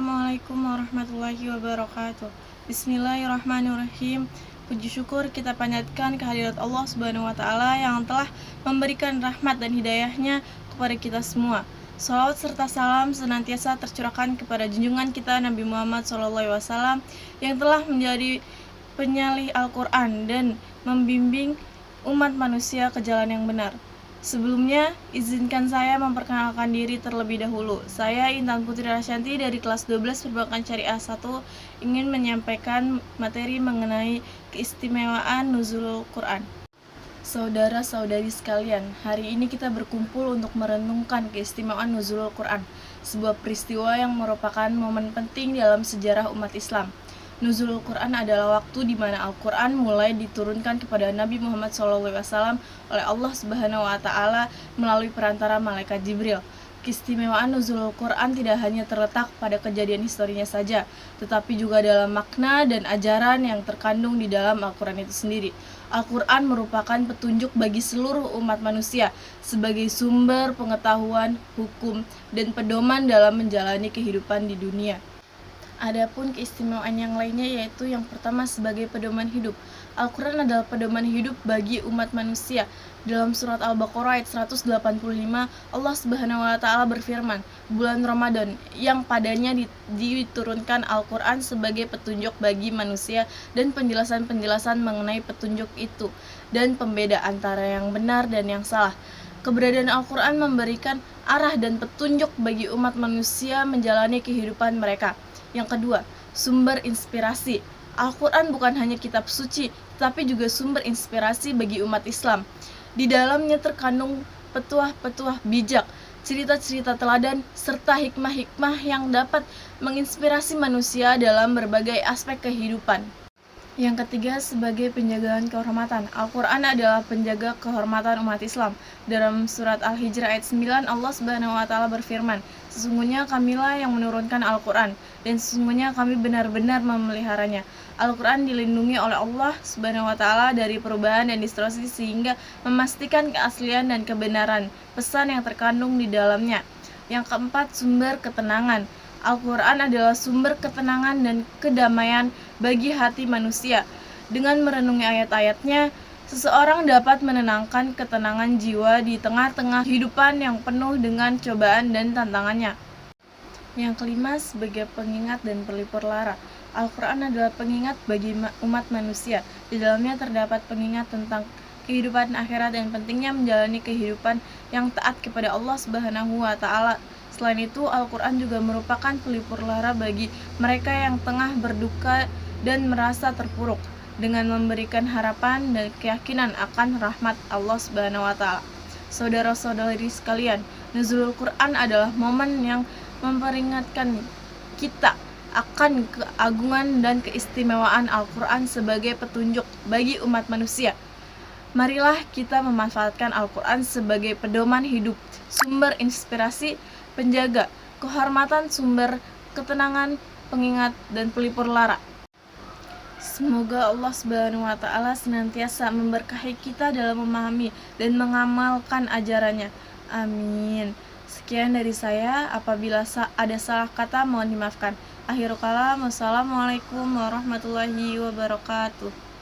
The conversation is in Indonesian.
Assalamualaikum warahmatullahi wabarakatuh. Bismillahirrahmanirrahim. Puji syukur kita panjatkan kehadirat Allah Subhanahu wa Ta'ala yang telah memberikan rahmat dan hidayahnya kepada kita semua. Salawat serta salam senantiasa tercurahkan kepada junjungan kita Nabi Muhammad SAW yang telah menjadi penyalih Al-Quran dan membimbing umat manusia ke jalan yang benar. Sebelumnya, izinkan saya memperkenalkan diri terlebih dahulu. Saya Intan Putri Rasyanti dari kelas 12 Perbankan Syariah 1 ingin menyampaikan materi mengenai keistimewaan nuzulul Quran. Saudara-saudari sekalian, hari ini kita berkumpul untuk merenungkan keistimewaan nuzulul Quran, sebuah peristiwa yang merupakan momen penting dalam sejarah umat Islam. Nuzulul Quran adalah waktu di mana Al-Quran mulai diturunkan kepada Nabi Muhammad SAW oleh Allah Subhanahu wa Ta'ala melalui perantara malaikat Jibril. Keistimewaan nuzulul Quran tidak hanya terletak pada kejadian historinya saja, tetapi juga dalam makna dan ajaran yang terkandung di dalam Al-Quran itu sendiri. Al-Quran merupakan petunjuk bagi seluruh umat manusia sebagai sumber pengetahuan, hukum, dan pedoman dalam menjalani kehidupan di dunia. Adapun keistimewaan yang lainnya yaitu yang pertama sebagai pedoman hidup. Al-Quran adalah pedoman hidup bagi umat manusia. Dalam surat Al-Baqarah ayat 185, Allah Subhanahu wa Ta'ala berfirman, bulan Ramadan yang padanya diturunkan Al-Quran sebagai petunjuk bagi manusia dan penjelasan-penjelasan mengenai petunjuk itu dan pembeda antara yang benar dan yang salah. Keberadaan Al-Quran memberikan arah dan petunjuk bagi umat manusia menjalani kehidupan mereka. Yang kedua, sumber inspirasi. Al-Quran bukan hanya kitab suci, tetapi juga sumber inspirasi bagi umat Islam. Di dalamnya terkandung petuah-petuah bijak, cerita-cerita teladan, serta hikmah-hikmah yang dapat menginspirasi manusia dalam berbagai aspek kehidupan. Yang ketiga, sebagai penjagaan kehormatan. Al-Quran adalah penjaga kehormatan umat Islam. Dalam surat Al-Hijr ayat 9, Allah Subhanahu wa Ta'ala berfirman, sesungguhnya kamilah yang menurunkan Al-Quran, dan sesungguhnya kami benar-benar memeliharanya. Al-Quran dilindungi oleh Allah Subhanahu wa Ta'ala dari perubahan dan distorsi sehingga memastikan keaslian dan kebenaran pesan yang terkandung di dalamnya. Yang keempat, sumber ketenangan. Al-Quran adalah sumber ketenangan dan kedamaian bagi hati manusia. Dengan merenungi ayat-ayatnya, seseorang dapat menenangkan ketenangan jiwa di tengah-tengah kehidupan yang penuh dengan cobaan dan tantangannya. Yang kelima, sebagai pengingat dan pelipur lara. Al-Quran adalah pengingat bagi umat manusia. Di dalamnya terdapat pengingat tentang kehidupan akhirat dan pentingnya menjalani kehidupan yang taat kepada Allah Subhanahu wa Ta'ala. Selain itu, Al-Quran juga merupakan pelipur lara bagi mereka yang tengah berduka dan merasa terpuruk, dengan memberikan harapan dan keyakinan akan rahmat Allah Subhanahu wa Ta'ala. Saudara-saudari sekalian, nuzulul Quran adalah momen yang memperingatkan kita akan keagungan dan keistimewaan Al-Quran sebagai petunjuk bagi umat manusia. Marilah kita memanfaatkan Al-Quran sebagai pedoman hidup, sumber inspirasi, penjaga kehormatan, sumber ketenangan, pengingat, dan pelipur lara. Semoga Allah Subhanahu wa Ta'ala senantiasa memberkahi kita dalam memahami dan mengamalkan ajarannya. Amin. Sekian dari saya. Apabila ada salah kata mohon dimaafkan. Akhirul kalam. Wassalamualaikum warahmatullahi wabarakatuh.